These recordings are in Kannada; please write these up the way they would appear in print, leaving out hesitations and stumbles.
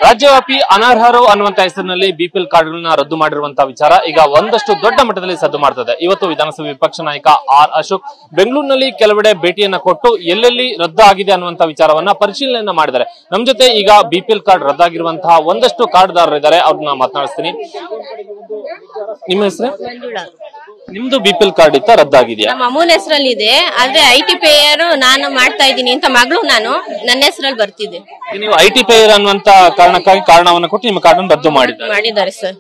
ರಾಜ್ಯವ್ಯಾಪಿ ಅನರ್ಹರು ಅನ್ನುವಂತ ಹೆಸರಿನಲ್ಲಿ ಬಿಪಿಎಲ್ ಕಾರ್ಡ್ಗಳನ್ನ ರದ್ದು ಮಾಡಿರುವಂತಹ ವಿಚಾರ ಈಗ ಒಂದಷ್ಟು ದೊಡ್ಡ ಮಟ್ಟದಲ್ಲಿ ಸದ್ದು ಮಾಡ್ತದೆ. ಇವತ್ತು ವಿಧಾನಸಭೆ ವಿಪಕ್ಷ ನಾಯಕ ಆರ್ ಅಶೋಕ್ ಬೆಂಗಳೂರಿನಲ್ಲಿ ಕೆಲವೆಡೆ ಭೇಟಿಯನ್ನ ಕೊಟ್ಟು ಎಲ್ಲೆಲ್ಲಿ ರದ್ದು ಆಗಿದೆ ಅನ್ನುವಂತ ವಿಚಾರವನ್ನ ಪರಿಶೀಲನೆ ಮಾಡಿದ್ದಾರೆ. ನಮ್ ಜೊತೆ ಈಗ ಬಿಪಿಎಲ್ ಕಾರ್ಡ್ ರದ್ದಾಗಿರುವಂತಹ ಒಂದಷ್ಟು ಕಾರ್ಡ್ದಾರರು ಇದ್ದಾರೆ, ಅವ್ರನ್ನ ಮಾತನಾಡಿಸ್ತೀನಿ. ನಿಮ್ಮ ಹೆಸರು? ನಿಮ್ದು ಬಿಪಿಎಲ್ ಕಾರ್ಡ್ ಇತ್ತ ರದ್ದಾಗಿದೆಯಾ? ನಮ್ಮ ಅಮ್ಮನ ಹೆಸರಲ್ಲಿ ಇದೆ, ಆದ್ರೆ ಐಟಿ ಪೇಯರ್ ನಾನು ಮಾಡ್ತಾ ಇದ್ದೀನಿ ಅಂತ ಮಗಳು ನಾನು ನನ್ನ ಹೆಸರಲ್ಲಿ ಬರ್ತಿದ್ದೆ. ನೀವು ಐಟಿ ಪೇಯರ್ ಅನ್ನುವಂತ ಕಾರಣಕ್ಕಾಗಿ ಕಾರಣವನ್ನ ಕೊಟ್ಟು ನಿಮ್ಮ ಕಾರ್ಡ್ ರದ್ದು ಮಾಡಿದ್ದಾರೆ ಸರ್.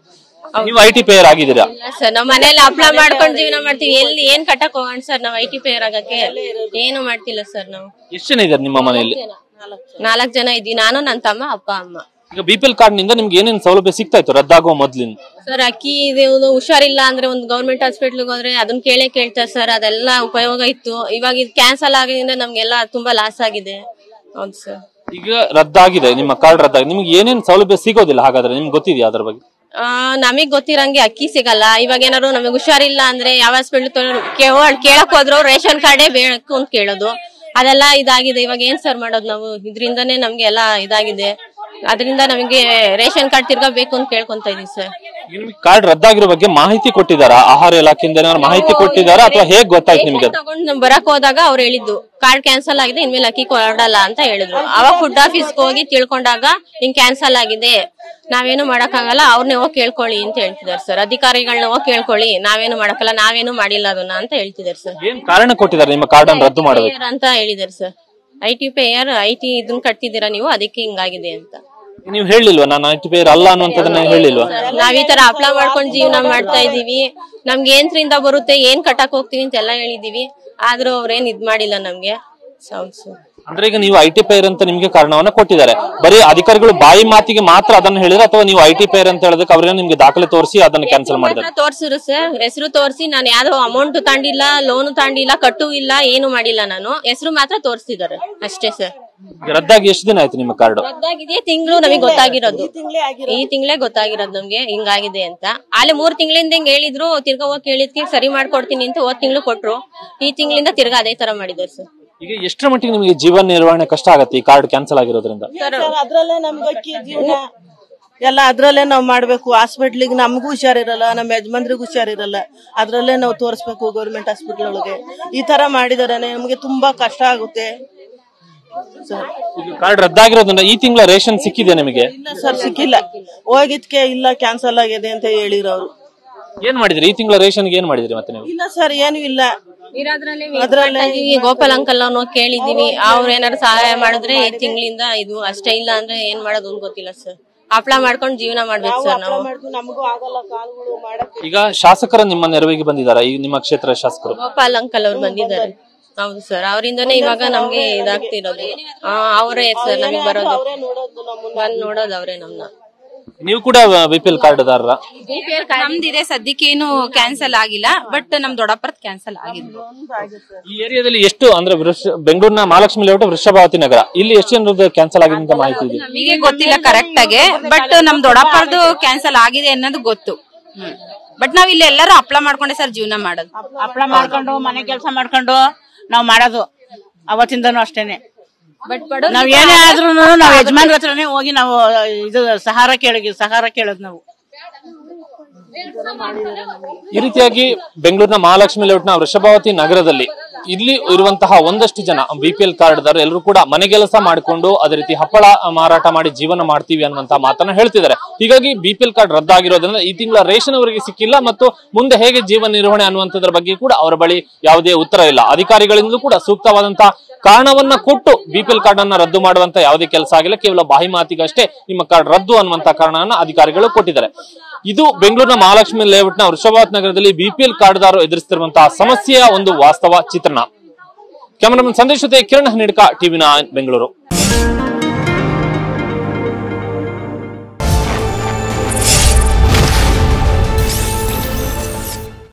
ನೀವು ಐಟಿ ಪೇಯರ್ ಆಗಿದ್ದೀರಾ? ಸರ್ ನಾವು ಮನೇಲಿ ಅಪ್ಲೈ ಮಾಡ್ಕೊಂಡು ಜೀವನ ಮಾಡ್ತೀವಿ, ಎಲ್ಲಿ ಏನ್ ಕಟ್ಟಕ್ ಹೋಗೋಣ ಸರ್. ನಾವು ಐಟಿ ಪೇಯರ್ ಆಗಕ್ಕೆ ಏನು ಮಾಡ್ತಿಲ್ಲ ಸರ್. ನಾವು ಎಷ್ಟು ಜನ ಇದ್ದಾರೆ ನಿಮ್ಮ ಮನೆಯಲ್ಲಿ? 4 ಜನ ಇದ್ದೀವಿ, ನಾನು ನನ್ನ ತಮ್ಮ ಅಪ್ಪ ಅಮ್ಮ. ಈಗ ಬಿಪಿಎಲ್ ಕಾರ್ಡ್ ನಿಂದ ನಿಮ್ಗೆ ಏನೇನು ಸೌಲಭ್ಯ ಸಿಗ್ತಾ ಇತ್ತು ರದ್ದಾಗುವ ಮೊದ್ಲಿನ? ಸರ್ ಅಕ್ಕಿ ಹುಷಾರಿಲ್ಲ ಅಂದ್ರೆ ಒಂದು ಗವರ್ಮೆಂಟ್ ಹಾಸ್ಪಿಟ್ಲ್ಗೆ ಹೋದ್ರೆ ಅದನ್ನ ಕೇಳ್ತಾರೆ ಸರ್, ಅದೆಲ್ಲ ಉಪಯೋಗ ಇತ್ತು. ಇವಾಗ ಇದು ಕ್ಯಾನ್ಸಲ್ ಆಗಿದ್ರಿಂದ ನಮ್ಗೆಲ್ಲ ತುಂಬಾ ಲಾಸ್ ಆಗಿದೆ. ಹೌದು ಸರ್. ಈಗ ರದ್ದಾಗಿದೆ, ನಿಮ್ಮ ಕಾರ್ಡ್ ರದ್ದಾಗಿದೆ, ನಿಮ್ಗೆ ಏನೇನು ಸೌಲಭ್ಯ ಸಿಗೋದಿಲ್ಲ ಹಾಗಾದ್ರೆ ನಿಮ್ಗೆ ಗೊತ್ತಿದೆಯಾ ಅದ್ರ ಬಗ್ಗೆ? ನಮಗ್ ಗೊತ್ತಿರಂಗೆ ಅಕ್ಕಿ ಸಿಗಲ್ಲ. ಇವಾಗ ಏನಾದ್ರು ನಮಗ್ ಹುಷಾರಿಲ್ಲ ಅಂದ್ರೆ ಯಾವ ಹಾಸ್ಪಿಟ್ಲ್ ಕೇಳಕ್ ಹೋದ್ರು ರೇಷನ್ ಕಾರ್ಡೇ ಬೇಕು ಅಂತ ಕೇಳೋದು, ಅದೆಲ್ಲ ಇದಾಗಿದೆ. ಇವಾಗ ಏನ್ ಸರ್ ಮಾಡೋದು ನಾವು? ಇದ್ರಿಂದಾನೇ ನಮ್ಗೆ ಎಲ್ಲ ಇದಾಗಿದೆ. ಅದರಿಂದ ನಮಗೆ ರೇಷನ್ ಕಾರ್ಡ್ ತಿರ್ಗಾ ಬೇಕು ಅಂತ ಕೇಳ್ಕೊಂತ ಇದೀವಿ ಸರ್. ಕಾರ್ಡ್ ರದ್ದಾಗಿರೋ ಬಗ್ಗೆ ಮಾಹಿತಿ ಕೊಟ್ಟಿದಾರ? ಆಹಾರ ಇಲಾಖೆಯಿಂದ ಮಾಹಿತಿ ಕೊಟ್ಟಿದಾರ ಅಥವಾ ಹೇಗ್ ಗೊತ್ತಾಯ್ತು ನಿಮ್ಗೆ? ತಗೊಂಡ್ ಬರಕ್ ಹೋದಾಗ ಅವ್ರು ಹೇಳಿದ್ದು ಕಾರ್ಡ್ ಕ್ಯಾನ್ಸಲ್ ಆಗಿದೆ, ಇನ್ಮೇಲೆ ಅಕ್ಕಿ ಕೊಡಲ್ಲ ಅಂತ ಹೇಳಿದ್ರು. ಅವಾಗ ಫುಡ್ ಆಫೀಸ್ಗೆ ಹೋಗಿ ತಿಳ್ಕೊಂಡಾಗ ಹಿಂಗ್ ಕ್ಯಾನ್ಸಲ್ ಆಗಿದೆ, ನಾವೇನು ಮಾಡಕ್ಕಾಗಲ್ಲ, ಅವ್ರನ್ನೇ ಹೋಗಿ ಕೇಳ್ಕೊಳ್ಳಿ ಅಂತ ಹೇಳ್ತಿದಾರೆ ಸರ್. ಅಧಿಕಾರಿಗಳನ್ನ ಹೋಗಿ ಕೇಳ್ಕೊಳ್ಳಿ, ನಾವೇನು ಮಾಡಕ್ಕಲ್ಲ, ನಾವೇನು ಮಾಡಿಲ್ಲ ಅದನ್ನ ಅಂತ ಹೇಳ್ತಿದಾರೆ ಸರ್. ಏನ್ ಕಾರಣ ಕೊಟ್ಟಿದ್ದಾರೆ ನಿಮ್ಮ ಕಾರ್ಡ್ ಅನ್ನು ರದ್ದು ಮಾಡೋದಕ್ಕೆ ಅಂತ ಹೇಳಿದಾರೆ ಸರ್. ಐಟಿ ಪೇಯರ್ ಐಟಿ ಇದನ್ನ ಕಟ್ತಿದ್ದೀರಾ ನೀವು, ಅದಕ್ಕೆ ಹಿಂಗಾಗಿದೆ ಅಂತ. ನೀವು ಹೇಳಿಲ್ವಾ ನಾನು ಐಟಿ ಪೇಯರ್ ಅಲ್ಲ ಅನ್ನುವಂಥದ್ದನ್ನ ಹೇಳಿಲ್ವಾ? ನಾವ್ ಈ ತರ ಅಪ್ಲೈ ಮಾಡ್ಕೊಂಡು ಜೀವನ ಮಾಡ್ತಾ ಇದೀವಿ, ನಮ್ಗೆ ಏನ್ರಿಂದ ಬರುತ್ತೆ, ಏನ್ ಕಟ್ಟಕ್ ಹೋಗ್ತೀವಿ ಅಂತ ಎಲ್ಲ ಹೇಳಿದೀವಿ, ಆದ್ರೂ ಅವ್ರೇನ್ ಇದ್ ಮಾಡಿಲ್ಲ ನಮ್ಗೆ. ಅಂದ್ರೆ ಈಗ ನೀವು ಐಟಿ ಪೇಯರ್ ಅಂತ ನಿಮ್ಗೆ ಕಾರಣವನ್ನ ಕೊಟ್ಟಿದ್ದಾರೆ, ಬರೀ ಅಧಿಕಾರಿಗಳು ಬಾಯಿ ಮಾತಿಗೆ ಮಾತ್ರ ಅದನ್ನ ಹೇಳಿದ್ರೆ ಅಥವಾ ನೀವು ಐಟಿ ಪೇಯರ್ ಅಂತ ಹೇಳೋದಕ್ಕೆ ಅವ್ರೇನು ನಿಮ್ಗೆ ದಾಖಲೆ ತೋರಿಸಿ ಅದನ್ನ ಕ್ಯಾನ್ಸಲ್ ಮಾಡಿದ್ರೆ? ತೋರ್ಸಿರು ಸರ್, ಹೆಸರು ತೋರಿಸಿ ನಾನು ಯಾವ್ದೋ ಅಮೌಂಟ್ ತಾಂಡಿಲ್ಲ, ಲೋನ್ ತಾಂಡಿಲ್ಲ, ಕಟ್ಟು ಇಲ್ಲ, ಏನು ಮಾಡಿಲ್ಲ, ನಾನು ಹೆಸರು ಮಾತ್ರ ತೋರಿಸಿದ್ದಾರೆ ಅಷ್ಟೇ ಸರ್. ರದ್ದಾಗಿ ಎಷ್ಟು ದಿನ ಆಯ್ತು ನಿಮ್ಮ ಕಾರ್ಡ್? ರದ್ದಾಗಿದೆ ತಿಂಗಳು ನಮಗೆ ಗೊತ್ತಾಗಿರೋದು, ಈ ತಿಂಗಳೇ ಗೊತ್ತಾಗಿರೋದು ನಮ್ಗೆ ಹಿಂಗಾಗಿದೆ ಅಂತ. ಅಲ್ಲಿ 3 ತಿಂಗಳಿಂದ ಹಿಂಗ್ ಹೇಳಿದ್ರು, ತಿರ್ಗಾ ಹೋಗಿ ಕೇಳಿದ್ಕೆ ಸರಿ ಮಾಡ್ಕೊಡ್ತೀನಿ ಅಂತ ಹೋದ್ ತಿಂಗಳು ಕೊಟ್ರು, ಈ ತಿಂಗಳಿಂದ ತಿರ್ಗಾ ಅದೇ ತರ ಮಾಡಿದ್ದಾರೆ ಸರ್. ಈಗ ಎಷ್ಟರ ಮಟ್ಟಿಗೆ ನಿಮಗೆ ಜೀವನ ನಿರ್ವಹಣೆ ಕಷ್ಟ ಆಗತ್ತೆ ಈ ಕಾರ್ಡ್ ಕ್ಯಾನ್ಸಲ್ ಆಗಿರೋದ್ರಿಂದ? ಅದ್ರಲ್ಲೇ ನಮ್ಗೆ ಜೀವನ ಎಲ್ಲ ಅದ್ರಲ್ಲೇ ನಾವ್ ಮಾಡ್ಬೇಕು. ಹಾಸ್ಪಿಟ್ಲಿಗೆ ನಮಗೂ ಹುಷಾರಿರಲ್ಲ, ನಮ್ಮ ಯಜಮಾನ್ರಿಗೂ ಹುಷಾರಿರಲ್ಲ, ಅದ್ರಲ್ಲೇ ನಾವು ತೋರಿಸ್ಬೇಕು ಗೌರ್ಮೆಂಟ್ ಹಾಸ್ಪಿಟಲ್ ಒಳಗೆ. ಈ ತರ ಮಾಡಿದಾರೆ, ನಮ್ಗೆ ತುಂಬಾ ಕಷ್ಟ ಆಗುತ್ತೆ ಕಾರ್ಡ್ ರದ್ದಾಗಿರೋದ್ರಿಂದ ಈ ತಿಂಗಳ ರೇಷನ್ ಸಿಕ್ಕಿದೆ ನಿಮಗೆ? ಇಲ್ಲ ಸರ್, ಸಿಕ್ಕಿಲ್ಲ. ಹೋಗಿದ್ಕೆ ಇಲ್ಲ ಕ್ಯಾನ್ಸಲ್ ಆಗಿದೆ ಅಂತ ಹೇಳಿರೋರು. ಏನ್ ಮಾಡಿದ್ರಿ ಈ ತಿಂಗಳ ರೇಷನ್? ಏನ್ ಮಾಡಿದ್ರಿ ಮತ್ತೆ ನೀವು? ಇಲ್ಲ ಸರ್, ಏನು ಇಲ್ಲ. ಗೋಪಾಲ್ ಅಂಕಲ್ ನಾವು ಕೇಳಿದೀವಿ, ಅವ್ರ ಏನಾದ್ರು ಸಹಾಯ ಮಾಡಿದ್ರೆ ಈ ತಿಂಗಳಿಂದ ಇದು ಅಷ್ಟೇ, ಇಲ್ಲ ಅಂದ್ರೆ ಏನ್ ಮಾಡೋದು ಅಂತ ಗೊತ್ತಿಲ್ಲ ಸರ್. ಅಪ್ಲೈ ಮಾಡ್ಕೊಂಡು ಜೀವನ ಮಾಡ್ಬೇಕು ಸರ್ ನಾವು. ನಮಗೂ ಆಗಲ್ಲ ಕಾಲುಗಳು ಮಾಡಕ್ಕೆ. ಈಗ ಶಾಸಕರು ನಿಮ್ಮ ನೆರವಿಗೆ ಬಂದಿದಾರ? ಈ ನಿಮ್ಮ ಕ್ಷೇತ್ರ ಶಾಸಕರು ಗೋಪಾಲ್ ಅಂಕಲ್ ಅವ್ರು ಬಂದಿದ್ದಾರೆ. ಹೌದು ಸರ್, ಅವರಿಂದನೇ ಇವಾಗ ನಮ್ಗೆ ಇದಾಗ್ತಿರೋದು. ಅವರೇ ಸರ್ ನಮಗ್ ಬರೋದು, ನೋಡೋದು ಅವರೇ ನಮ್ನ. ನೀವು ಕೂಡ ಬಿಪಿಎಲ್ ಕಾರ್ಡ್ ದಾರ? ನಮ್ದಿದೆ, ಸದ್ಯಕ್ಕೆ ಏನು ಕ್ಯಾನ್ಸಲ್ ಆಗಿಲ್ಲ, ಬಟ್ ನಮ್ ದೊಡ್ಡಪ್ಪರ್ದ್ ಕ್ಯಾನ್ಸಲ್ ಆಗಿದೆ. ಈ ಏರಿಯಾದಲ್ಲಿ ಎಷ್ಟು ಅಂದ್ರೆ ಬೆಂಗಳೂರಿನ ಮಹಾಲಕ್ಷ್ಮಿ ಲೇಔಟ್, ವೃಷಭಾವತಿ ನಗರ, ಇಲ್ಲಿ ಎಷ್ಟು ಜನರದ್ದು ಕ್ಯಾನ್ಸಲ್ ಆಗಿದೆ ಅಂತ ಮಾಹಿತಿ ಇದೆ? ನಮಗೆ ಗೊತ್ತಿಲ್ಲ ಕರೆಕ್ಟ್ ಆಗಿ, ಬಟ್ ನಮ್ ದೊಡ್ಡಪ್ಪರ್ದು ಕ್ಯಾನ್ಸಲ್ ಆಗಿದೆ ಅನ್ನೋದು ಗೊತ್ತು. ಬಟ್ ನಾವ್ ಇಲ್ಲಿ ಎಲ್ಲರೂ ಅಪ್ಲೈ ಮಾಡ್ಕೊಂಡೆ ಸರ್ ಜೀವನ ಮಾಡೋದು. ಅಪ್ಲೈ ಮಾಡ್ಕೊಂಡು ಮನೆ ಕೆಲಸ ಮಾಡ್ಕೊಂಡು ನಾವ್ ಮಾಡೋದು ಅವತ್ತಿಂದನೂ ಅಷ್ಟೇನೆ. ನಾವ್ ಏನೇ ಆದ್ರೂ ನಾವ್ ಯಜಮಾನ್ರ ಹತ್ರನೇ ಹೋಗಿ ನಾವು ಇದು ಸಹಾರ ಕೇಳೋದು ನಾವು. ಈ ರೀತಿಯಾಗಿ ಬೆಂಗಳೂರಿನ ಮಹಾಲಕ್ಷ್ಮಿ ಲೇಔಟ್ನ ವೃಷಭಾವತಿ ನಗರದಲ್ಲಿ ಇಲ್ಲಿ ಇರುವಂತಹ ಒಂದಷ್ಟು ಜನ ಬಿಪಿಎಲ್ ಕಾರ್ಡ್ ದಾರರು ಎಲ್ಲರೂ ಕೂಡ ಮನೆಗೆಲಸ ಮಾಡಿಕೊಂಡು ಅದೇ ರೀತಿ ಹಪ್ಪಳ ಮಾರಾಟ ಮಾಡಿ ಜೀವನ ಮಾಡ್ತೀವಿ ಅನ್ನುವಂತ ಮಾತನ್ನ ಹೇಳ್ತಿದ್ದಾರೆ. ಹೀಗಾಗಿ ಬಿಪಿಎಲ್ ಕಾರ್ಡ್ ರದ್ದಾಗಿರೋದ್ರಿಂದ ಈ ತಿಂಗಳ ರೇಷನ್ ಅವರಿಗೆ ಸಿಕ್ಕಿಲ್ಲ ಮತ್ತು ಮುಂದೆ ಹೇಗೆ ಜೀವನ ನಿರ್ವಹಣೆ ಅನ್ನುವಂಥದ್ರ ಬಗ್ಗೆ ಕೂಡ ಅವರ ಬಳಿ ಯಾವುದೇ ಉತ್ತರ ಇಲ್ಲ. ಅಧಿಕಾರಿಗಳಿಂದಲೂ ಕೂಡ ಸೂಕ್ತವಾದಂತಹ ಕಾರಣವನ್ನ ಕೊಟ್ಟು ಬಿಪಿಎಲ್ ಕಾರ್ಡ್ ಅನ್ನ ರದ್ದು ಮಾಡುವಂತ ಯಾವುದೇ ಕೆಲಸ ಆಗಿಲ್ಲ, ಕೇವಲ ಬಾಯಿ ಮಾತಿಗಷ್ಟೇ ನಿಮ್ಮ ಕಾರ್ಡ್ ರದ್ದು ಅನ್ನುವಂತ ಕಾರಣವನ್ನ ಅಧಿಕಾರಿಗಳು ಕೊಟ್ಟಿದ್ದಾರೆ. ಇದು ಬೆಂಗಳೂರಿನ ಮಹಾಲಕ್ಷ್ಮಿ ಲೇಔಟ್ನ ವೃಷಭಾವತಿ ನಗರದಲ್ಲಿ ಬಿಪಿಎಲ್ ಕಾರ್ಡ್ದಾರರು ಎದುರಿಸುತ್ತಿರುವಂತಹ ಸಮಸ್ಯೆಯ ಒಂದು ವಾಸ್ತವ ಚಿತ್ರಣ. ಕ್ಯಾಮರಾಮನ್ ಸಂದೇಶ್ ಜೊತೆ ಕಿರಣ್ ಹನಿಡ್ಕ, ಟಿವಿ9 ಬೆಂಗಳೂರು.